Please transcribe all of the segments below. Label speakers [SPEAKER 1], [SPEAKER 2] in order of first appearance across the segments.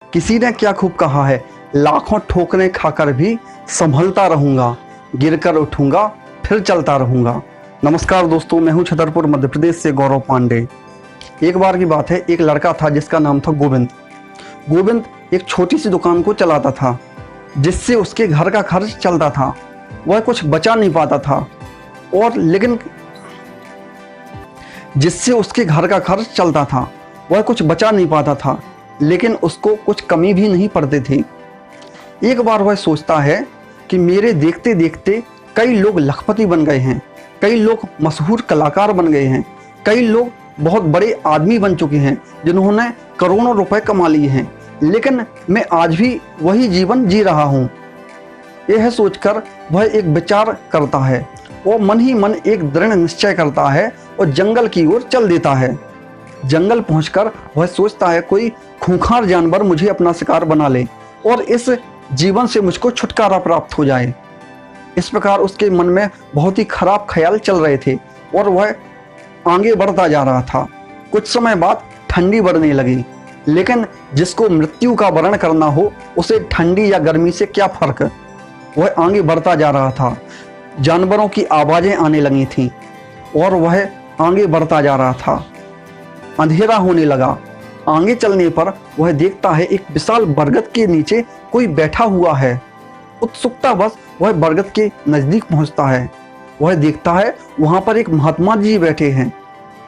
[SPEAKER 1] किसी ने क्या खूब कहा है, लाखों ठोकरें खाकर भी संभलता रहूंगा, गिरकर उठूंगा फिर चलता रहूंगा। नमस्कार दोस्तों, मैं हूं छतरपुर मध्य प्रदेश से गौरव पांडे। एक बार की बात है, एक लड़का था जिसका नाम था गोविंद। गोविंद एक छोटी सी दुकान को चलाता था जिससे उसके घर का खर्च चलता था। वह कुछ बचा नहीं पाता था और लेकिन जिससे उसके घर का खर्च चलता था, वह कुछ बचा नहीं पाता था, लेकिन उसको कुछ कमी भी नहीं पड़ती थी। एक बार वह सोचता है कि मेरे देखते देखते कई लोग लखपति बन गए हैं, कई लोग मशहूर कलाकार बन गए हैं, कई लोग बहुत बड़े आदमी बन चुके हैं जिन्होंने करोड़ों रुपए कमा लिए हैं, लेकिन मैं आज भी वही जीवन जी रहा हूँ। यह सोचकर वह एक विचार करता है और मन ही मन एक दृढ़ निश्चय करता है और जंगल की ओर चल देता है। जंगल पहुंचकर वह सोचता है कोई खूंखार जानवर मुझे अपना शिकार बना ले और इस जीवन से मुझको छुटकारा प्राप्त हो जाए। इस प्रकार उसके मन में बहुत ही खराब ख्याल चल रहे थे और वह आगे बढ़ता जा रहा था। कुछ समय बाद ठंडी बढ़ने लगी, लेकिन जिसको मृत्यु का वर्ण करना हो उसे ठंडी या गर्मी से क्या फर्क। वह आगे बढ़ता जा रहा था। जानवरों की आवाजें आने लगी थीं और वह आगे बढ़ता जा रहा था। अंधेरा होने लगा। आगे चलने पर वह देखता है एक विशाल बरगद के नीचे कोई बैठा हुआ है। उत्सुकतावश वह बरगद के नजदीक पहुंचता है। वह देखता है वहां पर एक महात्मा जी बैठे हैं।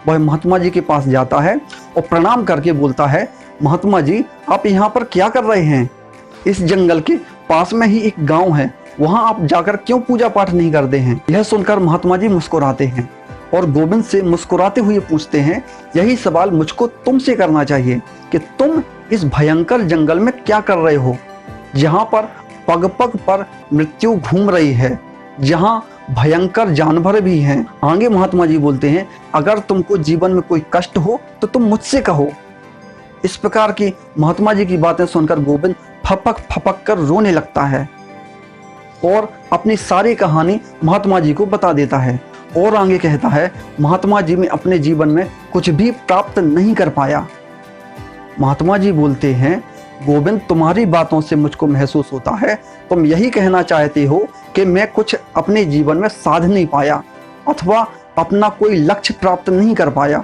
[SPEAKER 1] वह महात्मा जी के पास जाता है और प्रणाम करके बोलता है, महात्मा जी आप यहाँ पर क्या कर रहे हैं? इस जंगल के पास में ही एक गांव है, वहां आप जाकर क्यों पूजा पाठ नहीं करते हैं? यह सुनकर महात्मा जी मुस्कुराते हैं और गोविंद से मुस्कुराते हुए पूछते हैं, यही सवाल मुझको तुमसे करना चाहिए कि तुम इस भयंकर जंगल में क्या कर रहे हो, जहां पर पग पग पर मृत्यु घूम रही है, जहां भयंकर जानवर भी हैं। आगे महात्मा जी बोलते हैं, अगर तुमको जीवन में कोई कष्ट हो तो तुम मुझसे कहो। इस प्रकार की महात्मा जी की बातें सुनकर गोविंद फपक फपक कर रोने लगता है और अपनी सारी कहानी महात्मा जी को बता देता है। और आगे कहता है, महात्मा जी मैं अपने जीवन में कुछ भी प्राप्त नहीं कर पाया। महात्मा जी बोलते हैं, गोविंद तुम्हारी बातों से मुझको महसूस होता है तुम यही कहना चाहते हो कि मैं कुछ अपने जीवन में साध नहीं पाया अथवा अपना कोई लक्ष्य प्राप्त नहीं कर पाया।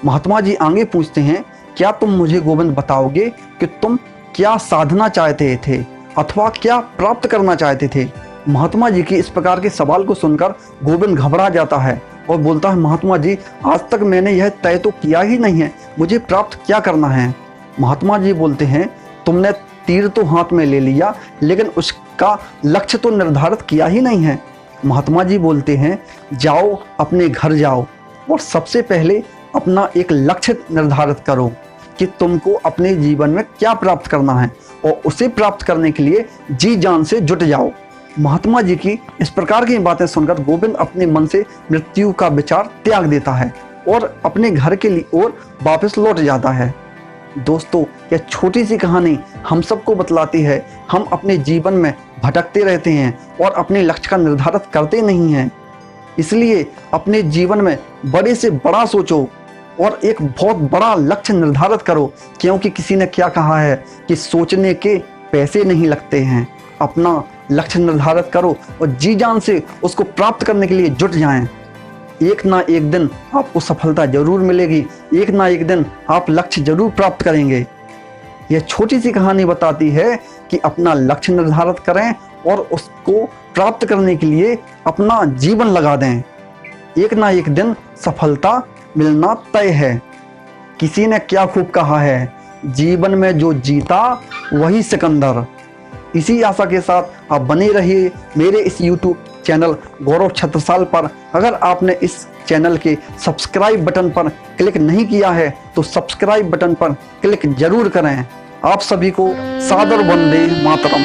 [SPEAKER 1] महात्मा जी आगे पूछते हैं, क्या तुम मुझे गोविंद बताओगे कि तुम क्या साधना चाहते थे अथवा क्या प्राप्त करना चाहते थे? महात्मा जी के इस प्रकार के सवाल को सुनकर गोविंद घबरा जाता है और बोलता है, महात्मा जी आज तक मैंने यह तय तो किया ही नहीं है, मुझे प्राप्त क्या करना है? महात्मा जी बोलते हैं, तुमने तीर तो हाथ में ले लिया लेकिन उसका लक्ष्य तो निर्धारित किया ही नहीं है। महात्मा जी बोलते हैं, जाओ अपने घर जाओ और सबसे पहले अपना एक लक्ष्य निर्धारित करो कि तुमको अपने जीवन में क्या प्राप्त करना है और उसे प्राप्त करने के लिए जी जान से जुट जाओ। महात्मा जी की इस प्रकार की बातें सुनकर गोविंद अपने मन से मृत्यु का विचार त्याग देता है और अपने घर के लिए ओर वापस लौट जाता है। दोस्तों, यह छोटी सी कहानी हम सबको बतलाती है, हम अपने जीवन में भटकते रहते हैं और अपने लक्ष्य का निर्धारित करते नहीं हैं। इसलिए अपने जीवन में बड़े से बड़ा सोचो और एक बहुत बड़ा लक्ष्य निर्धारित करो, क्योंकि किसी ने क्या कहा है कि सोचने के पैसे नहीं लगते हैं। अपना लक्ष्य निर्धारित करो और जी जान से उसको प्राप्त करने के लिए जुट जाएं। एक ना एक दिन आपको सफलता जरूर मिलेगी, एक ना एक दिन आप लक्ष्य जरूर प्राप्त करेंगे। यह छोटी सी कहानी बताती है कि अपना लक्ष्य निर्धारित करें और उसको प्राप्त करने के लिए अपना जीवन लगा दें। एक ना एक दिन सफलता मिलना तय है। किसी ने क्या खूब कहा है, जीवन में जो जीता वही सिकंदर। इसी आशा के साथ आप बने रहिए मेरे इस YouTube चैनल गौरव छत्रसाल पर। अगर आपने इस चैनल के सब्सक्राइब बटन पर क्लिक नहीं किया है तो सब्सक्राइब बटन पर क्लिक जरूर करें। आप सभी को सादर वंदे मातरम।